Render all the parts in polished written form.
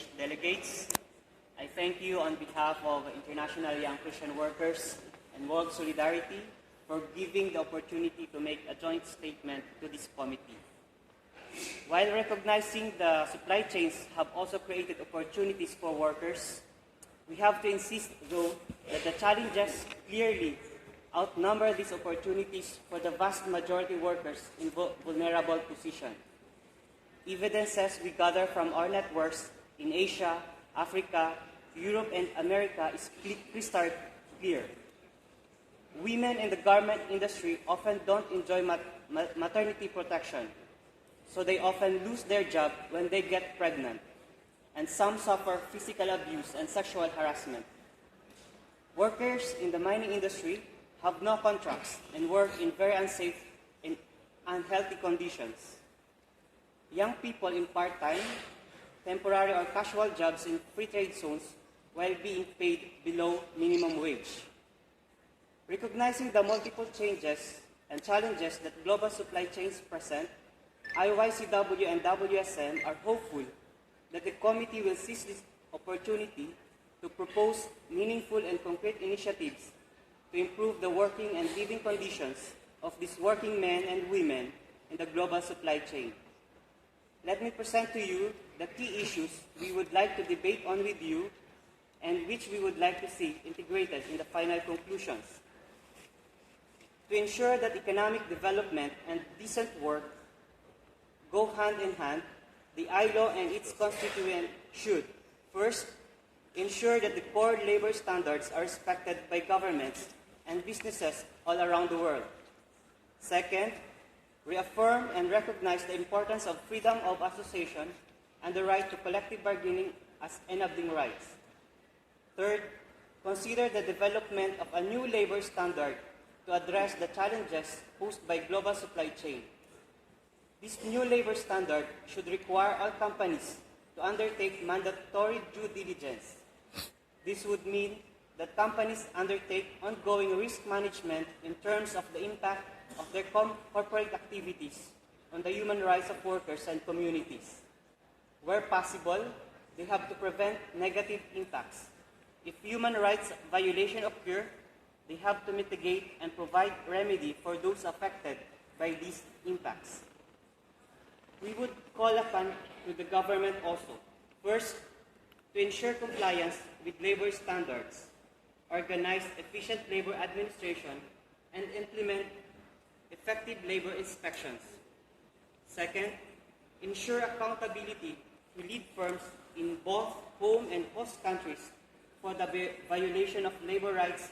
distinguished delegates, I thank you on behalf of International Young Christian Workers and World Solidarity for giving the opportunity to make a joint statement to this committee. While recognizing the supply chains have also created opportunities for workers, we have to insist, though, that the challenges clearly outnumber these opportunities for the vast majority of workers in vulnerable positions. Evidences we gather from our networks in Asia, Africa, Europe, and America is crystal clear. Women in the garment industry often don't enjoy maternity protection, so they often lose their job when they get pregnant, and some suffer physical abuse and sexual harassment. Workers in the mining industry have no contracts and work in very unsafe and unhealthy conditions. Young people in part-time, temporary or casual jobs in free trade zones while being paid below minimum wage. Recognizing the multiple changes and challenges that global supply chains present, IYCW and WSM are hopeful that the committee will seize this opportunity to propose meaningful and concrete initiatives to improve the working and living conditions of these working men and women in the global supply chain. Let me present to you the key issues we would like to debate on with you and which we would like to see integrated in the final conclusions. To ensure that economic development and decent work go hand in hand, the ILO and its constituent should, first, ensure that the core labor standards are respected by governments and businesses all around the world. Second, reaffirm and recognize the importance of freedom of association and the right to collective bargaining as enabling rights. Third, consider the development of a new labor standard to address the challenges posed by global supply chain. This new labor standard should require all companies to undertake mandatory due diligence. This would mean that companies undertake ongoing risk management in terms of the impact of their corporate activities on the human rights of workers and communities. Where possible, they have to prevent negative impacts. If human rights violations occur, they have to mitigate and provide remedy for those affected by these impacts. We would call upon to the government also, first, to ensure compliance with labor standards, organize efficient labor administration, and implement effective labor inspections. Second, ensure accountability to lead firms in both home and host countries for the violation of labor rights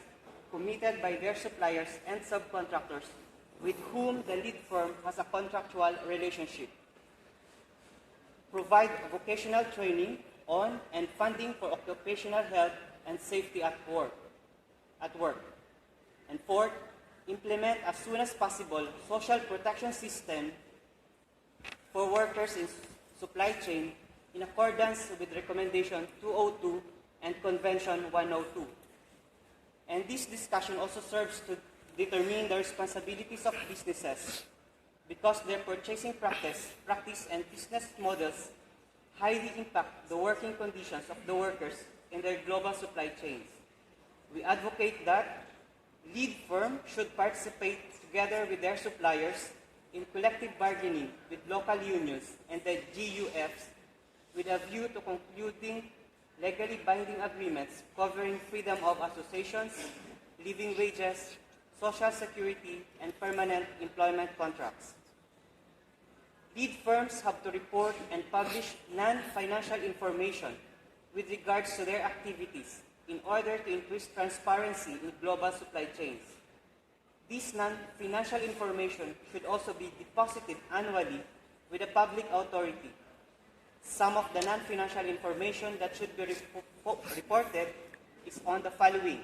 committed by their suppliers and subcontractors with whom the lead firm has a contractual relationship. Provide vocational training on and funding for occupational health and safety at work. And fourth, implement as soon as possible social protection system for workers in supply chain in accordance with Recommendation 202 and Convention 102. And this discussion also serves to determine the responsibilities of businesses because their purchasing practice and business models highly impact the working conditions of the workers in their global supply chains. We advocate that lead firms should participate together with their suppliers in collective bargaining with local unions and the GUFs with a view to concluding legally binding agreements covering freedom of associations, living wages, social security, and permanent employment contracts. Lead firms have to report and publish non-financial information with regards to their activities in order to increase transparency in global supply chains. This non-financial information should also be deposited annually with a public authority. Some of the non-financial information that should be reported is on the following: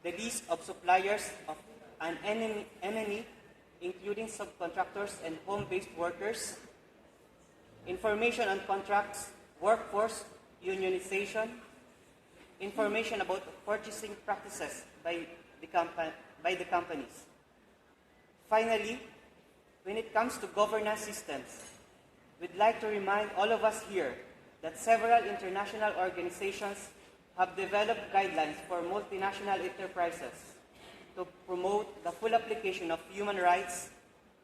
the list of suppliers of an enemy, including subcontractors and home-based workers, information on contracts, workforce, unionization, information about purchasing practices by the companies. Finally, when it comes to governance systems, we'd like to remind all of us here that several international organizations have developed guidelines for multinational enterprises to promote the full application of human rights,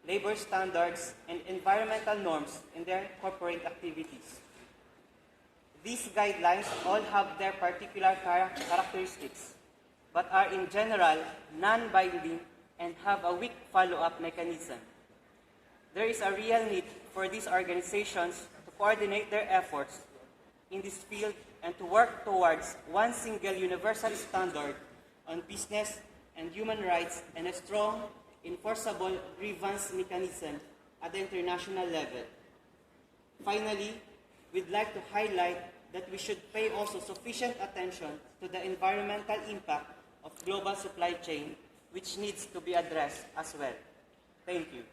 labor standards, and environmental norms in their corporate activities. These guidelines all have their particular characteristics, but are in general non-binding and have a weak follow-up mechanism. There is a real need for these organizations to coordinate their efforts in this field and to work towards one single universal standard on business and human rights and a strong, enforceable grievance mechanism at the international level. Finally, we'd like to highlight that we should pay also sufficient attention to the environmental impact of global supply chain, which needs to be addressed as well. Thank you.